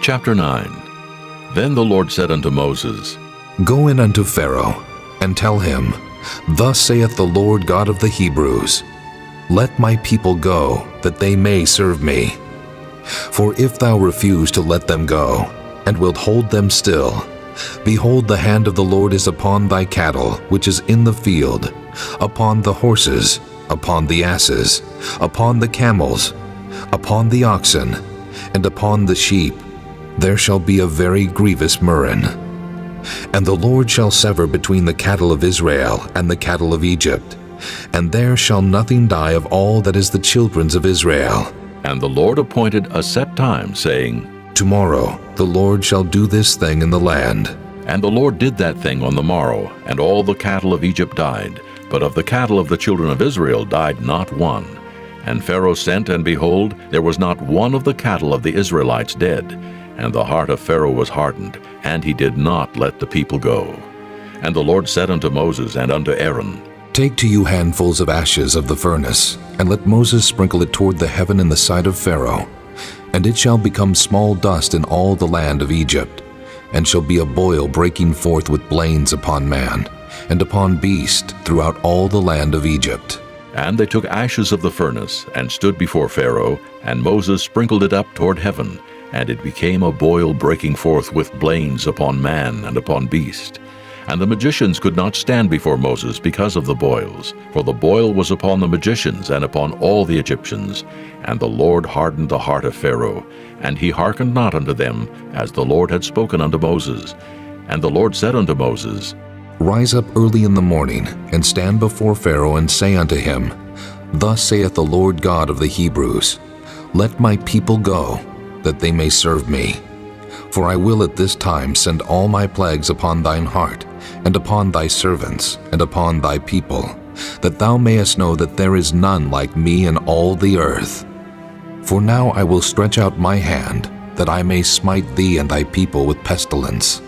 Chapter 9. Then the Lord said unto Moses, Go in unto Pharaoh, and tell him, Thus saith the Lord God of the Hebrews, Let my people go, that they may serve me. For if thou refuse to let them go, and wilt hold them still, behold, the hand of the Lord is upon thy cattle, which is in the field, upon the horses, upon the asses, upon the camels, upon the oxen, and upon the sheep. There shall be a very grievous murrain. And the Lord shall sever between the cattle of Israel and the cattle of Egypt, and there shall nothing die of all that is the children's of Israel. And the Lord appointed a set time, saying, Tomorrow the Lord shall do this thing in the land. And the Lord did that thing on the morrow, and all the cattle of Egypt died, but of the cattle of the children of Israel died not one. And Pharaoh sent, and behold, there was not one of the cattle of the Israelites dead. And the heart of Pharaoh was hardened, and he did not let the people go. And the Lord said unto Moses and unto Aaron, Take to you handfuls of ashes of the furnace, and let Moses sprinkle it toward the heaven in the sight of Pharaoh. And it shall become small dust in all the land of Egypt, and shall be a boil breaking forth with blains upon man, and upon beast throughout all the land of Egypt. And they took ashes of the furnace, and stood before Pharaoh, and Moses sprinkled it up toward heaven, and it became a boil breaking forth with blains upon man and upon beast. And the magicians could not stand before Moses because of the boils, for the boil was upon the magicians and upon all the Egyptians. And the Lord hardened the heart of Pharaoh, and he hearkened not unto them, as the Lord had spoken unto Moses. And the Lord said unto Moses, Rise up early in the morning, and stand before Pharaoh, and say unto him, Thus saith the Lord God of the Hebrews, Let my people go, that they may serve me. For I will at this time send all my plagues upon thine heart, and upon thy servants, and upon thy people, that thou mayest know that there is none like me in all the earth. For now I will stretch out my hand, that I may smite thee and thy people with pestilence,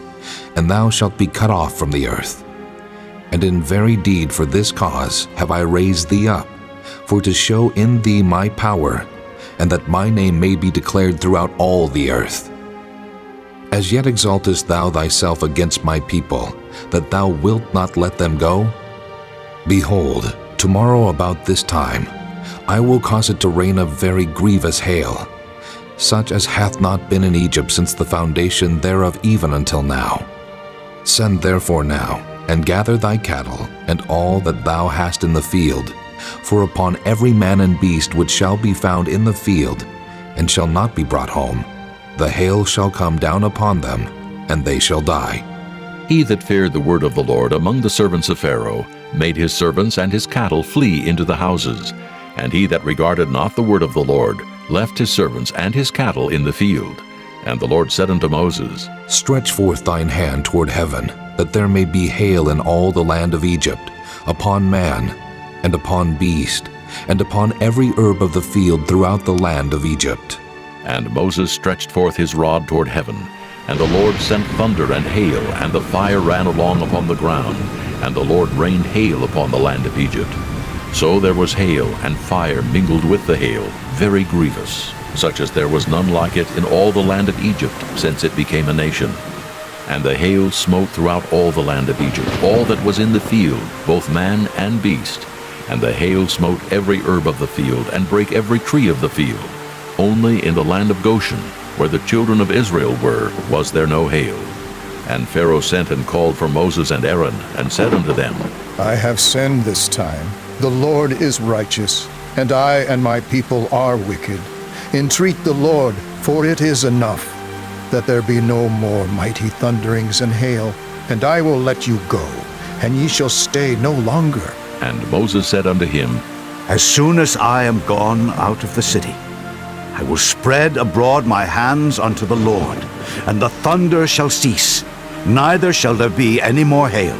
and thou shalt be cut off from the earth. And in very deed for this cause have I raised thee up, for to show in thee my power, and that my name may be declared throughout all the earth. As yet exaltest thou thyself against my people, that thou wilt not let them go? Behold, tomorrow about this time, I will cause it to rain a very grievous hail, such as hath not been in Egypt since the foundation thereof even until now. Send therefore now, and gather thy cattle, and all that thou hast in the field, for upon every man and beast which shall be found in the field, and shall not be brought home, the hail shall come down upon them, and they shall die. He that feared the word of the Lord among the servants of Pharaoh made his servants and his cattle flee into the houses. And he that regarded not the word of the Lord left his servants and his cattle in the field. And the Lord said unto Moses, Stretch forth thine hand toward heaven, that there may be hail in all the land of Egypt, upon man, and upon beast, and upon every herb of the field throughout the land of Egypt. And Moses stretched forth his rod toward heaven, and the Lord sent thunder and hail, and the fire ran along upon the ground, and the Lord rained hail upon the land of Egypt. So there was hail and fire mingled with the hail, very grievous, such as there was none like it in all the land of Egypt, since it became a nation. And the hail smote throughout all the land of Egypt, all that was in the field, both man and beast. And the hail smote every herb of the field, and brake every tree of the field. Only in the land of Goshen, where the children of Israel were, was there no hail. And Pharaoh sent and called for Moses and Aaron, and said unto them, I have sinned this time. The Lord is righteous, and I and my people are wicked. Entreat the Lord, for it is enough, that there be no more mighty thunderings and hail, and I will let you go, and ye shall stay no longer. And Moses said unto him, As soon as I am gone out of the city, I will spread abroad my hands unto the Lord, and the thunder shall cease, neither shall there be any more hail,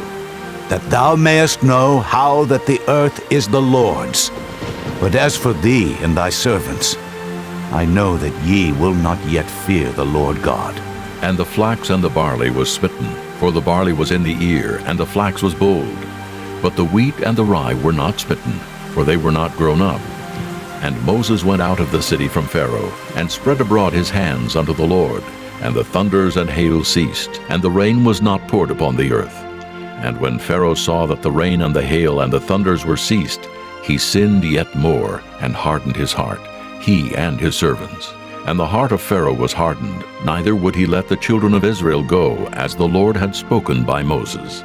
that thou mayest know how that the earth is the Lord's. But as for thee and thy servants, I know that ye will not yet fear the Lord God. And the flax and the barley was smitten, for the barley was in the ear, and the flax was bold. But the wheat and the rye were not smitten, for they were not grown up. And Moses went out of the city from Pharaoh, and spread abroad his hands unto the Lord. and the thunders and hail ceased, and the rain was not poured upon the earth. And when Pharaoh saw that the rain and the hail and the thunders were ceased, he sinned yet more, and hardened his heart, he and his servants. And the heart of Pharaoh was hardened, neither would he let the children of Israel go, as the Lord had spoken by Moses.